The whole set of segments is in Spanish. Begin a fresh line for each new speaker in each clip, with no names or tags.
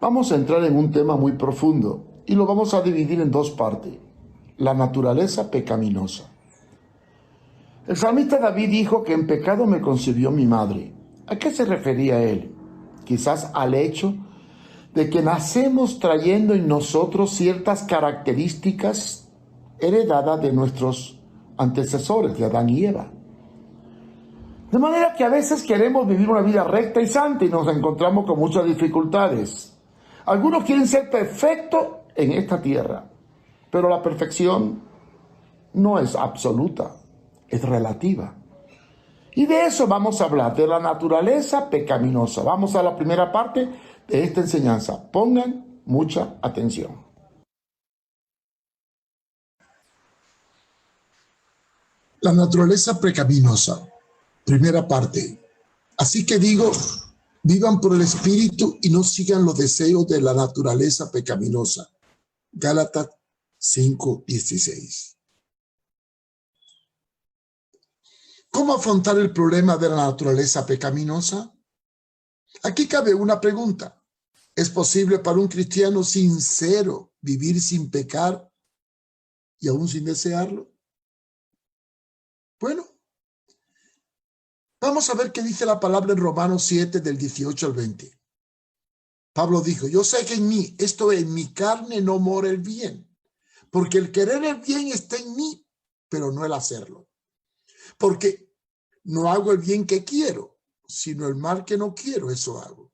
Vamos a entrar en un tema muy profundo y lo vamos a dividir en dos partes. La naturaleza pecaminosa. El salmista David dijo que en pecado me concibió mi madre. ¿A qué se refería él? Quizás al hecho de que nacemos trayendo en nosotros ciertas características heredadas de nuestros antecesores, de Adán y Eva. De manera que a veces queremos vivir una vida recta y santa y nos encontramos con muchas dificultades. Algunos quieren ser perfectos en esta tierra, pero la perfección no es absoluta, es relativa. Y de eso vamos a hablar, de la naturaleza pecaminosa. Vamos a la primera parte de esta enseñanza. Pongan mucha atención.
La naturaleza pecaminosa. Primera parte. Así que digo, vivan por el Espíritu y no sigan los deseos de la naturaleza pecaminosa. Gálatas 5:16. ¿Cómo afrontar el problema de la naturaleza pecaminosa? Aquí cabe una pregunta. ¿Es posible para un cristiano sincero vivir sin pecar y aún sin desearlo? Bueno, vamos a ver qué dice la palabra en Romanos 7 del 18 al 20. Pablo dijo, yo sé que en mí, esto es, en mi carne no mora el bien, porque el querer el bien está en mí, pero no el hacerlo. Porque no hago el bien que quiero, sino el mal que no quiero, eso hago.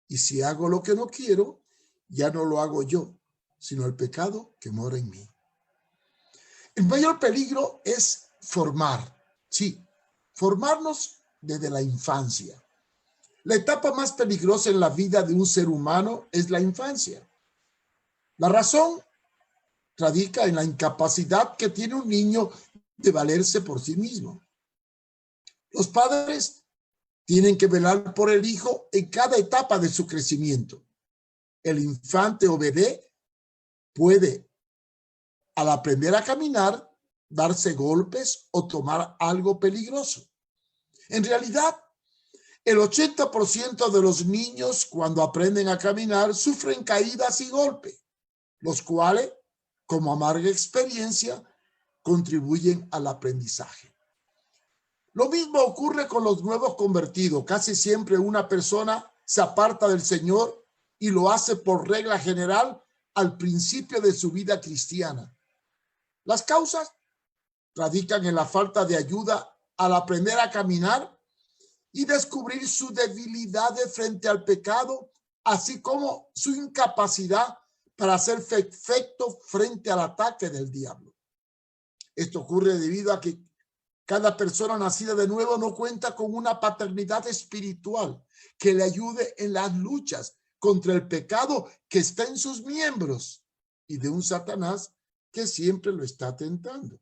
Y si hago lo que no quiero, ya no lo hago yo, sino el pecado que mora en mí. El mayor peligro es formar, sí, formarnos desde la infancia. La etapa más peligrosa en la vida de un ser humano es la infancia. La razón radica en la incapacidad que tiene un niño de valerse por sí mismo. Los padres tienen que velar por el hijo en cada etapa de su crecimiento. El infante o bebé puede, al aprender a caminar, darse golpes o tomar algo peligroso. En realidad, el 80% de los niños cuando aprenden a caminar sufren caídas y golpes, los cuales, como amarga experiencia, contribuyen al aprendizaje. Lo mismo ocurre con los nuevos convertidos. Casi siempre una persona se aparta del Señor y lo hace por regla general al principio de su vida cristiana. Las causas radican en la falta de ayuda al aprender a caminar y descubrir su debilidad frente al pecado, así como su incapacidad para ser perfecto frente al ataque del diablo. Esto ocurre debido a que cada persona nacida de nuevo no cuenta con una paternidad espiritual que le ayude en las luchas contra el pecado que está en sus miembros y de un Satanás que siempre lo está tentando.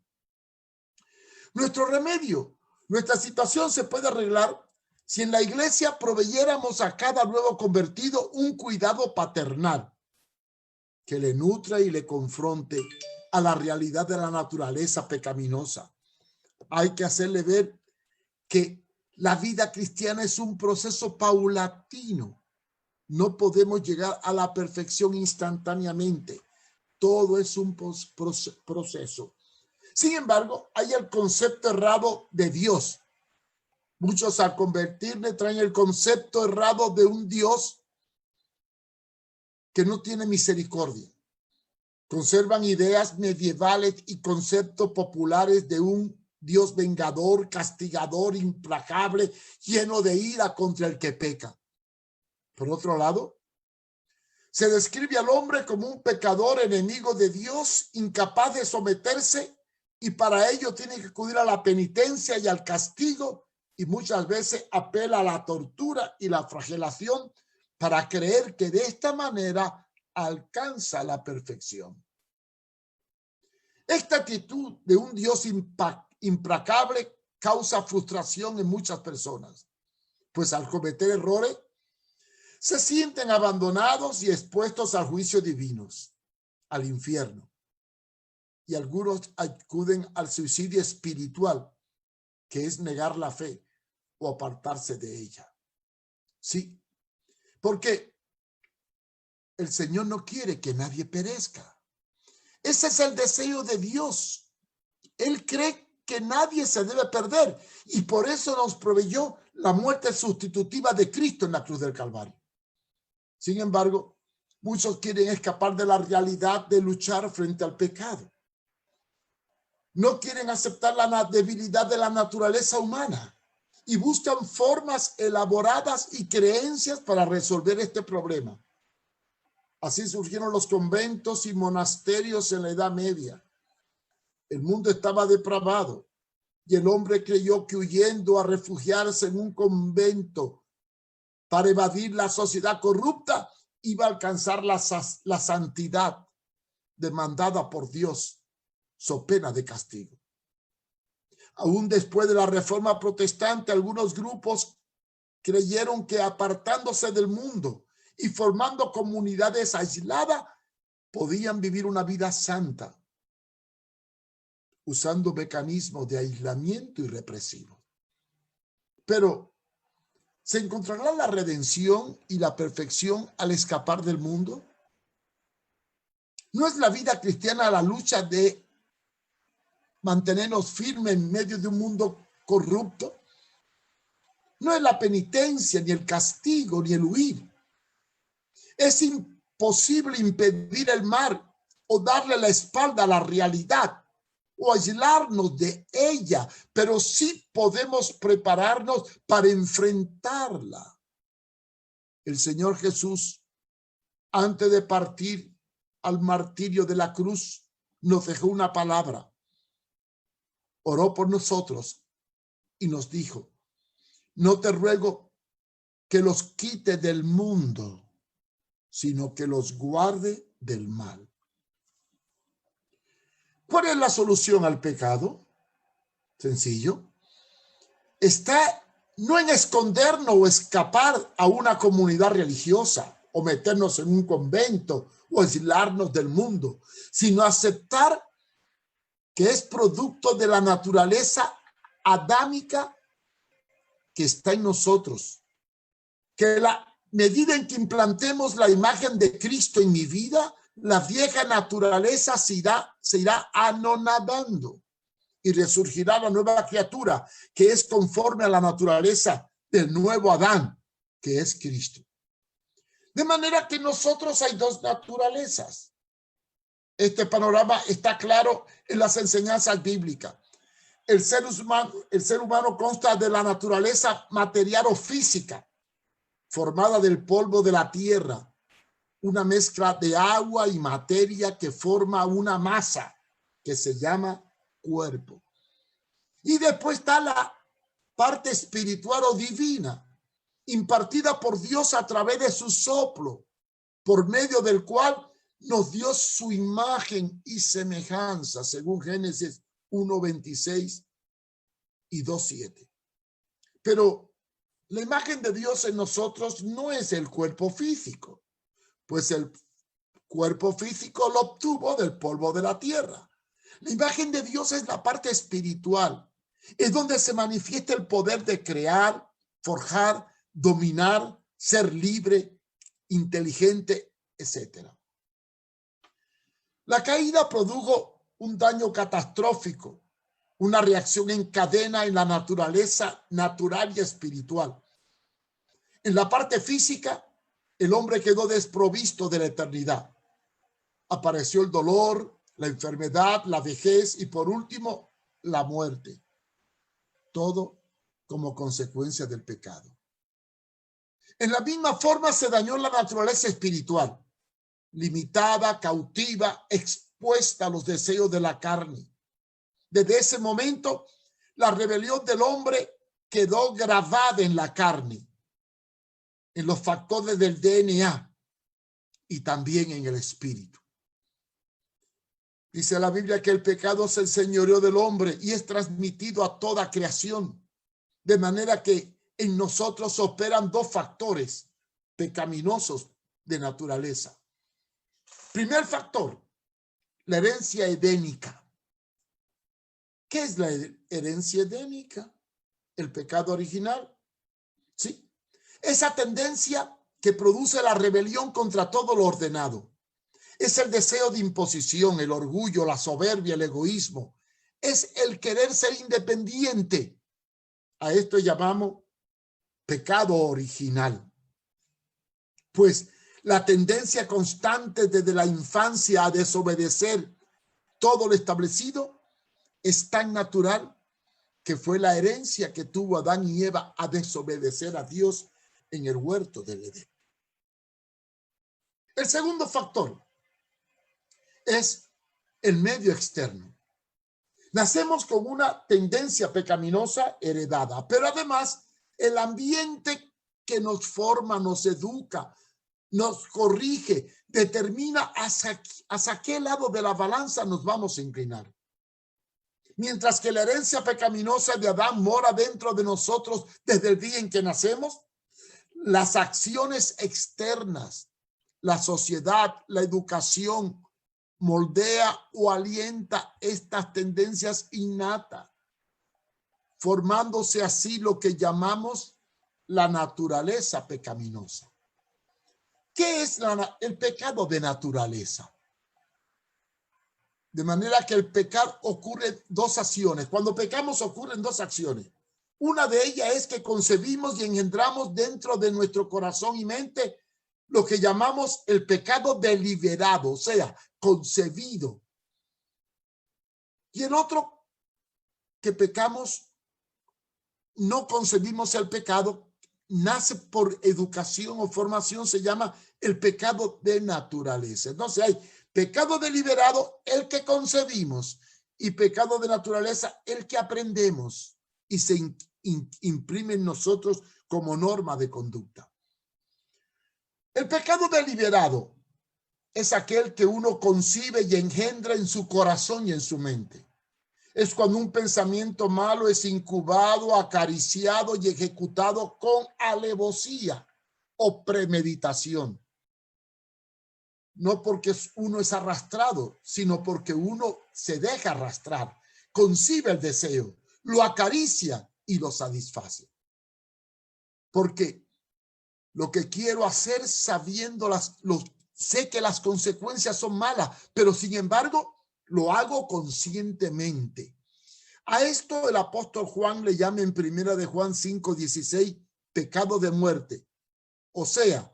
Nuestro remedio, nuestra situación se puede arreglar si en la iglesia proveyéramos a cada nuevo convertido un cuidado paternal que le nutra y le confronte a la realidad de la naturaleza pecaminosa. Hay que hacerle ver que la vida cristiana es un proceso paulatino. No podemos llegar a la perfección instantáneamente. Todo es un proceso. Sin embargo, hay el concepto errado de Dios. Muchos al convertirse traen el concepto errado de un Dios que no tiene misericordia. Conservan ideas medievales y conceptos populares de un Dios vengador, castigador, implacable, lleno de ira contra el que peca. Por otro lado, se describe al hombre como un pecador enemigo de Dios, incapaz de someterse, y para ello tiene que acudir a la penitencia y al castigo, y muchas veces apela a la tortura y la flagelación para creer que de esta manera alcanza la perfección. Esta actitud de un Dios implacable causa frustración en muchas personas, pues al cometer errores se sienten abandonados y expuestos al juicio divino, al infierno. Y algunos acuden al suicidio espiritual, que es negar la fe o apartarse de ella. Sí, porque el Señor no quiere que nadie perezca. Ese es el deseo de Dios. Él cree que nadie se debe perder y por eso nos proveyó la muerte sustitutiva de Cristo en la cruz del Calvario. Sin embargo, muchos quieren escapar de la realidad de luchar frente al pecado. No quieren aceptar la debilidad de la naturaleza humana y buscan formas elaboradas y creencias para resolver este problema. Así surgieron los conventos y monasterios en la Edad Media. El mundo estaba depravado y el hombre creyó que huyendo a refugiarse en un convento para evadir la sociedad corrupta iba a alcanzar la santidad demandada por Dios, so pena de castigo. Aún después de la Reforma Protestante, algunos grupos creyeron que apartándose del mundo y formando comunidades aisladas, podían vivir una vida santa, usando mecanismos de aislamiento y represivo. Pero, ¿se encontrará la redención y la perfección al escapar del mundo? ¿No es la vida cristiana la lucha de mantenernos firmes en medio de un mundo corrupto? No es la penitencia, ni el castigo, ni el huir. Es imposible impedir el mal o darle la espalda a la realidad o aislarnos de ella, pero sí podemos prepararnos para enfrentarla. El Señor Jesús, antes de partir al martirio de la cruz, nos dejó una palabra. Oró por nosotros y nos dijo: no te ruego que los quite del mundo, sino que los guarde del mal. ¿Cuál es la solución al pecado? Sencillo. Está no en escondernos o escapar a una comunidad religiosa o meternos en un convento o aislarnos del mundo, sino aceptar que es producto de la naturaleza adámica que está en nosotros, que la medida en que implantemos la imagen de Cristo en mi vida, la vieja naturaleza se irá anonadando y resurgirá la nueva criatura que es conforme a la naturaleza del nuevo Adán, que es Cristo. De manera que nosotros hay dos naturalezas. Este panorama está claro en las enseñanzas bíblicas. El ser humano consta de la naturaleza material o física, formada del polvo de la tierra, una mezcla de agua y materia que forma una masa que se llama cuerpo. Y después está la parte espiritual o divina, impartida por Dios a través de su soplo, por medio del cual nos dio su imagen y semejanza, según Génesis 1:26 y 2:7. Pero la imagen de Dios en nosotros no es el cuerpo físico, pues el cuerpo físico lo obtuvo del polvo de la tierra. La imagen de Dios es la parte espiritual, es donde se manifiesta el poder de crear, forjar, dominar, ser libre, inteligente, etc. La caída produjo un daño catastrófico, una reacción en cadena en la naturaleza natural y espiritual. En la parte física, el hombre quedó desprovisto de la eternidad. Apareció el dolor, la enfermedad, la vejez y por último, la muerte. Todo como consecuencia del pecado. En la misma forma se dañó la naturaleza espiritual, limitada, cautiva, expuesta a los deseos de la carne. Desde ese momento, la rebelión del hombre quedó grabada en la carne, en los factores del DNA y también en el espíritu. Dice la Biblia que el pecado se enseñoreó del hombre y es transmitido a toda creación, de manera que en nosotros operan dos factores pecaminosos de naturaleza. Primer factor, la herencia edénica. ¿Qué es la herencia edénica? El pecado original. Sí. Esa tendencia que produce la rebelión contra todo lo ordenado. Es el deseo de imposición, el orgullo, la soberbia, el egoísmo. Es el querer ser independiente. A esto llamamos pecado original. Pues la tendencia constante desde la infancia a desobedecer todo lo establecido es tan natural que fue la herencia que tuvo Adán y Eva a desobedecer a Dios en el huerto del Edén. El segundo factor es el medio externo. Nacemos con una tendencia pecaminosa heredada, pero además el ambiente que nos forma, nos educa, nos corrige, determina hacia qué lado de la balanza nos vamos a inclinar. Mientras que la herencia pecaminosa de Adán mora dentro de nosotros desde el día en que nacemos, las acciones externas, la sociedad, la educación, moldea o alienta estas tendencias innatas, formándose así lo que llamamos la naturaleza pecaminosa. ¿Qué es el pecado de naturaleza? De manera que el pecar ocurre dos acciones. Cuando pecamos ocurren dos acciones. Una de ellas es que concebimos y engendramos dentro de nuestro corazón y mente lo que llamamos el pecado deliberado, o sea, concebido. Y el otro, que pecamos, no concebimos el pecado, nace por educación o formación, se llama el pecado de naturaleza. Entonces hay pecado deliberado, el que concebimos, y pecado de naturaleza, el que aprendemos y se imprime en nosotros como norma de conducta. El pecado deliberado es aquel que uno concibe y engendra en su corazón y en su mente. Es cuando un pensamiento malo es incubado, acariciado y ejecutado con alevosía o premeditación. No porque uno es arrastrado, sino porque uno se deja arrastrar, concibe el deseo, lo acaricia y lo satisface. Porque lo que quiero hacer sabiendo sé que las consecuencias son malas, pero sin embargo lo hago conscientemente. A esto el apóstol Juan le llama en 1 de Juan 5:16 pecado de muerte. O sea,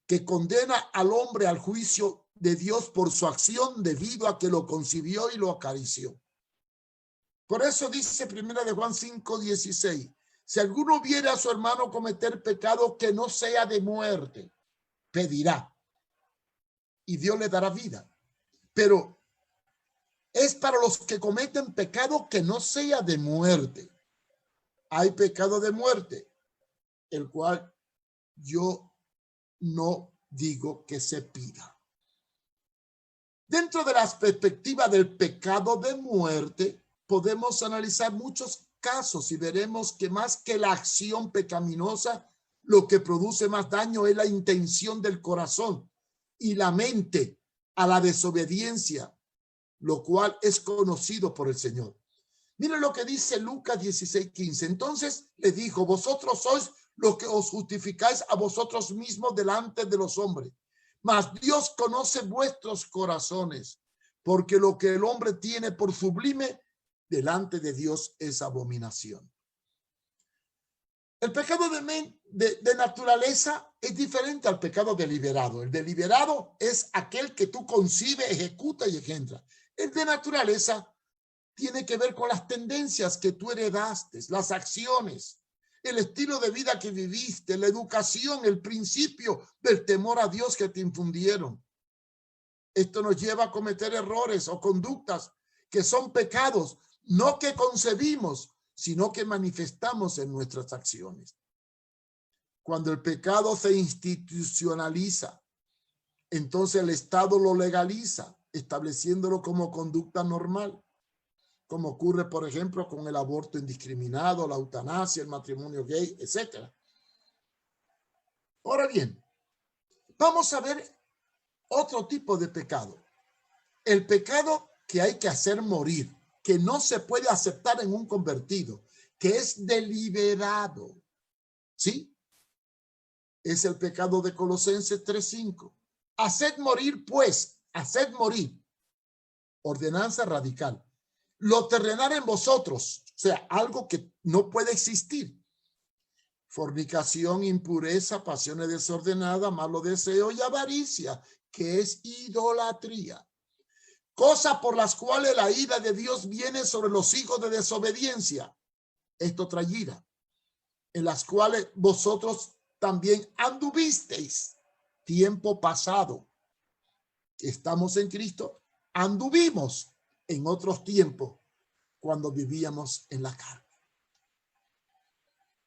que condena al hombre al juicio de Dios por su acción debido a que lo concibió y lo acarició. Por eso dice 1 de Juan 5:16, si alguno viere a su hermano cometer pecado que no sea de muerte, pedirá y Dios le dará vida. Pero es para los que cometen pecado que no sea de muerte. Hay pecado de muerte, el cual yo no digo que se pida. Dentro de la perspectiva del pecado de muerte, podemos analizar muchos casos y veremos que más que la acción pecaminosa, lo que produce más daño es la intención del corazón y la mente a la desobediencia, lo cual es conocido por el Señor. Miren lo que dice Lucas 16:15. Entonces le dijo, vosotros sois los que os justificáis a vosotros mismos delante de los hombres, mas Dios conoce vuestros corazones, porque lo que el hombre tiene por sublime delante de Dios es abominación. El pecado de naturaleza es diferente al pecado deliberado. El deliberado es aquel que tú concibes, ejecutas y engendras. El de naturaleza tiene que ver con las tendencias que tú heredaste, las acciones, el estilo de vida que viviste, la educación, el principio del temor a Dios que te infundieron. Esto nos lleva a cometer errores o conductas que son pecados, no que concebimos, sino que manifestamos en nuestras acciones. Cuando el pecado se institucionaliza, entonces el Estado lo legaliza, estableciéndolo como conducta normal, como ocurre, por ejemplo, con el aborto indiscriminado, la eutanasia, el matrimonio gay, etc. Ahora bien, vamos a ver otro tipo de pecado. El pecado que hay que hacer morir, que no se puede aceptar en un convertido, que es deliberado, ¿sí? Es el pecado de Colosenses 3:5. Haced morir, pues, haced morir. Ordenanza radical. Lo terrenal en vosotros, o sea, algo que no puede existir. Fornicación, impureza, pasiones desordenadas, malo deseo y avaricia, que es idolatría. Cosas por las cuales la ira de Dios viene sobre los hijos de desobediencia. Esto trae ira, en las cuales vosotros también anduvisteis tiempo pasado. Estamos en Cristo, anduvimos en otros tiempos cuando vivíamos en la carne.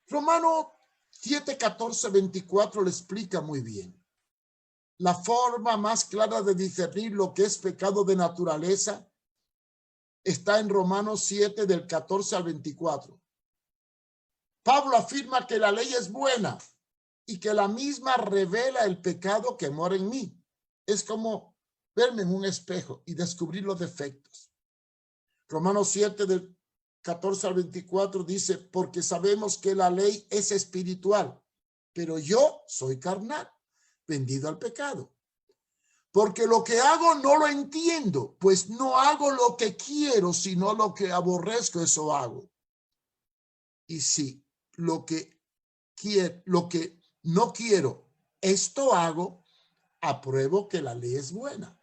Romanos 7, 14, 24 le explica muy bien. La forma más clara de discernir lo que es pecado de naturaleza está en Romanos 7, del 14 al 24. Pablo afirma que la ley es buena y que la misma revela el pecado que mora en mí. Es como verme en un espejo y descubrir los defectos. Romanos 7, del 14 al 24 dice, porque sabemos que la ley es espiritual, pero yo soy carnal, vendido al pecado. Porque lo que hago no lo entiendo, pues no hago lo que quiero, sino lo que aborrezco, eso hago. Y si lo que no quiero, esto hago, apruebo que la ley es buena.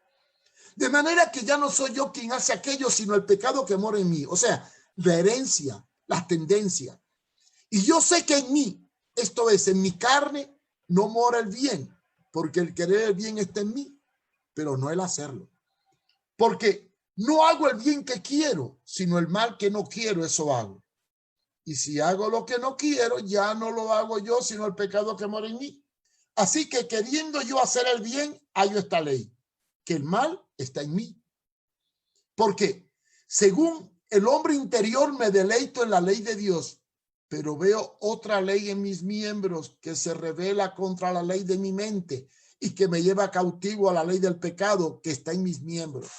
De manera que ya no soy yo quien hace aquello, sino el pecado que mora en mí. O sea, la herencia, la tendencia. Y yo sé que en mí, esto es, en mi carne, no mora el bien, porque el querer el bien está en mí, pero no el hacerlo. Porque no hago el bien que quiero, sino el mal que no quiero, eso hago. Y si hago lo que no quiero, ya no lo hago yo, sino el pecado que mora en mí. Así que queriendo yo hacer el bien, hallo esta ley, que el mal está en mí. Porque según el hombre interior me deleito en la ley de Dios, pero veo otra ley en mis miembros que se revela contra la ley de mi mente y que me lleva cautivo a la ley del pecado que está en mis miembros.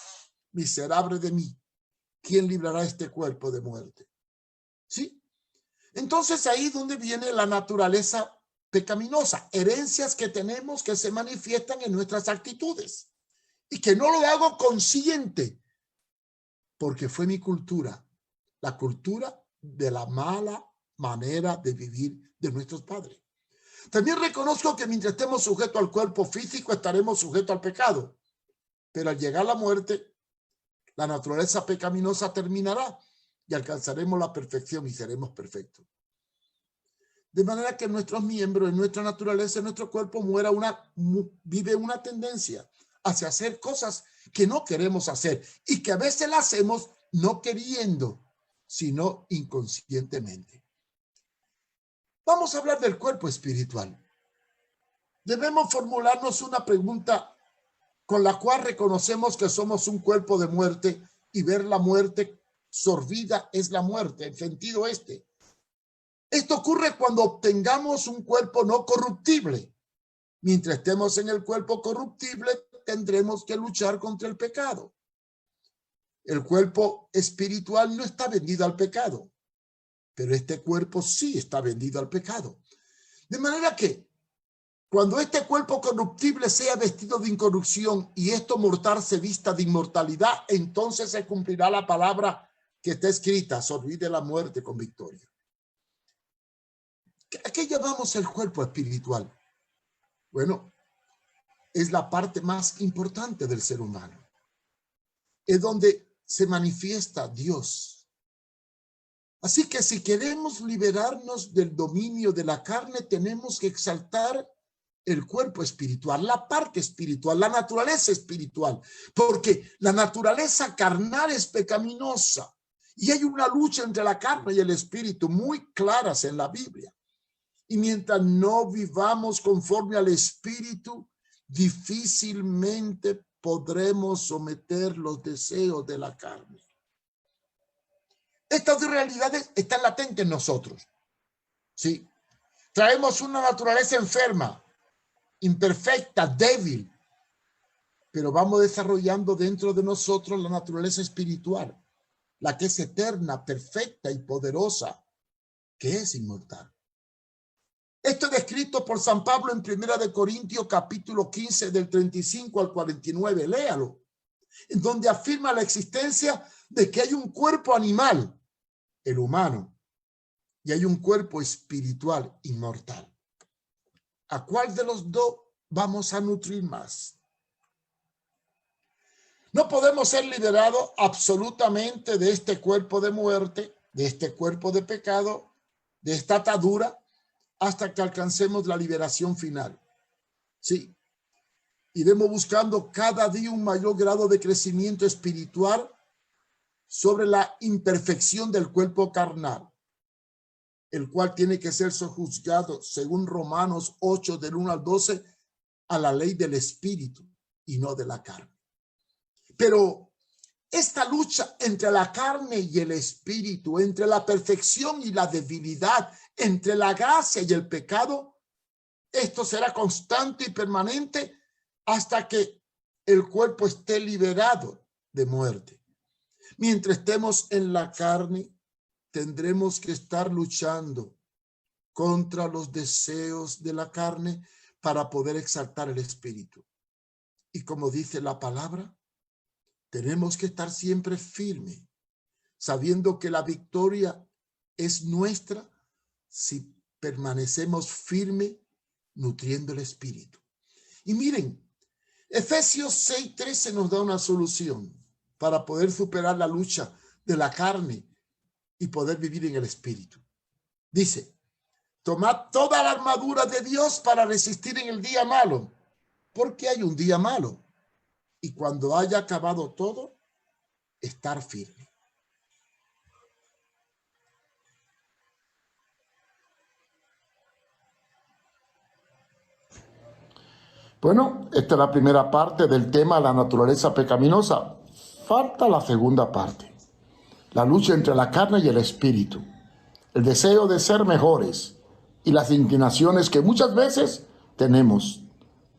Miserable de mí, ¿quién librará este cuerpo de muerte? ¿Sí? Entonces ahí es donde viene la naturaleza pecaminosa, herencias que tenemos que se manifiestan en nuestras actitudes y que no lo hago consciente porque fue mi cultura, la cultura de la mala manera de vivir de nuestros padres. También reconozco que mientras estemos sujetos al cuerpo físico estaremos sujetos al pecado, pero al llegar la muerte, la naturaleza pecaminosa terminará y alcanzaremos la perfección y seremos perfectos. De manera que nuestros miembros, en nuestra naturaleza, en nuestro cuerpo vive una tendencia hacia hacer cosas que no queremos hacer y que a veces las hacemos no queriendo, sino inconscientemente. Vamos a hablar del cuerpo espiritual. Debemos formularnos una pregunta con la cual reconocemos que somos un cuerpo de muerte y ver la muerte sorbida es la muerte, el sentido este. Esto ocurre cuando obtengamos un cuerpo no corruptible. Mientras estemos en el cuerpo corruptible, tendremos que luchar contra el pecado. El cuerpo espiritual no está vendido al pecado, pero este cuerpo sí está vendido al pecado. De manera que cuando este cuerpo corruptible sea vestido de incorrupción y esto mortal se vista de inmortalidad, entonces se cumplirá la palabra que está escrita, sorprende la muerte con victoria. ¿A qué llamamos el cuerpo espiritual? Bueno, es la parte más importante del ser humano. Es donde se manifiesta Dios. Así que si queremos liberarnos del dominio de la carne, tenemos que exaltar el cuerpo espiritual, la parte espiritual, la naturaleza espiritual, porque la naturaleza carnal es pecaminosa y hay una lucha entre la carne y el espíritu muy claras en la Biblia. Y mientras no vivamos conforme al espíritu, difícilmente podremos someter los deseos de la carne. Estas dos realidades están latentes en nosotros. Sí, traemos una naturaleza enferma, imperfecta, débil, pero vamos desarrollando dentro de nosotros la naturaleza espiritual, la que es eterna, perfecta y poderosa, que es inmortal. Esto es descrito por San Pablo en 1 Corintios capítulo 15 del 35 al 49. Léalo. En donde afirma la existencia de que hay un cuerpo animal, el humano, y hay un cuerpo espiritual inmortal. ¿A cuál de los dos vamos a nutrir más? No podemos ser liberados absolutamente de este cuerpo de muerte, de este cuerpo de pecado, de esta atadura, hasta que alcancemos la liberación final. Sí, iremos buscando cada día un mayor grado de crecimiento espiritual sobre la imperfección del cuerpo carnal, el cual tiene que ser sojuzgado, según Romanos 8, del 1 al 12, a la ley del espíritu y no de la carne. Pero esta lucha entre la carne y el espíritu, entre la perfección y la debilidad, entre la gracia y el pecado, esto será constante y permanente hasta que el cuerpo esté liberado de muerte. Mientras estemos en la carne, tendremos que estar luchando contra los deseos de la carne para poder exaltar el espíritu. Y como dice la palabra, tenemos que estar siempre firmes, sabiendo que la victoria es nuestra si permanecemos firmes nutriendo el espíritu. Y miren, Efesios 6:13 nos da una solución para poder superar la lucha de la carne y poder vivir en el espíritu. Dice, tomad toda la armadura de Dios para resistir en el día malo, porque hay un día malo. Y cuando haya acabado todo, estar firme.
Bueno, esta es la primera parte del tema la naturaleza pecaminosa. Falta la segunda parte. La lucha entre la carne y el espíritu. El deseo de ser mejores y las inclinaciones que muchas veces tenemos,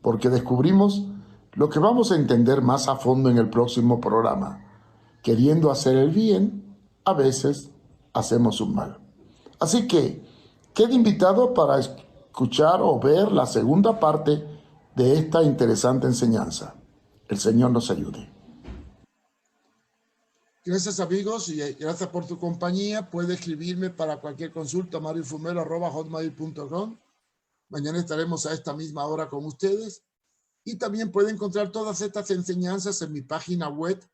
porque descubrimos lo que vamos a entender más a fondo en el próximo programa. Queriendo hacer el bien, a veces hacemos un mal. Así que quede invitado para escuchar o ver la segunda parte de esta interesante enseñanza. El Señor nos ayude.
Gracias, amigos, y gracias por tu compañía. Puede escribirme para cualquier consulta a mariofumero@hotmail.com. Mañana estaremos a esta misma hora con ustedes. Y también puede encontrar todas estas enseñanzas en mi página web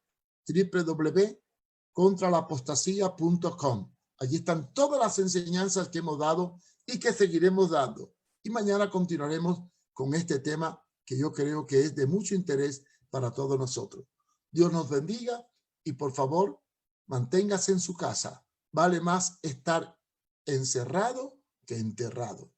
www.contralapostasía.com. Allí están todas las enseñanzas que hemos dado y que seguiremos dando. Y mañana continuaremos con este tema que yo creo que es de mucho interés para todos nosotros. Dios nos bendiga y por favor, manténgase en su casa. Vale más estar encerrado que enterrado.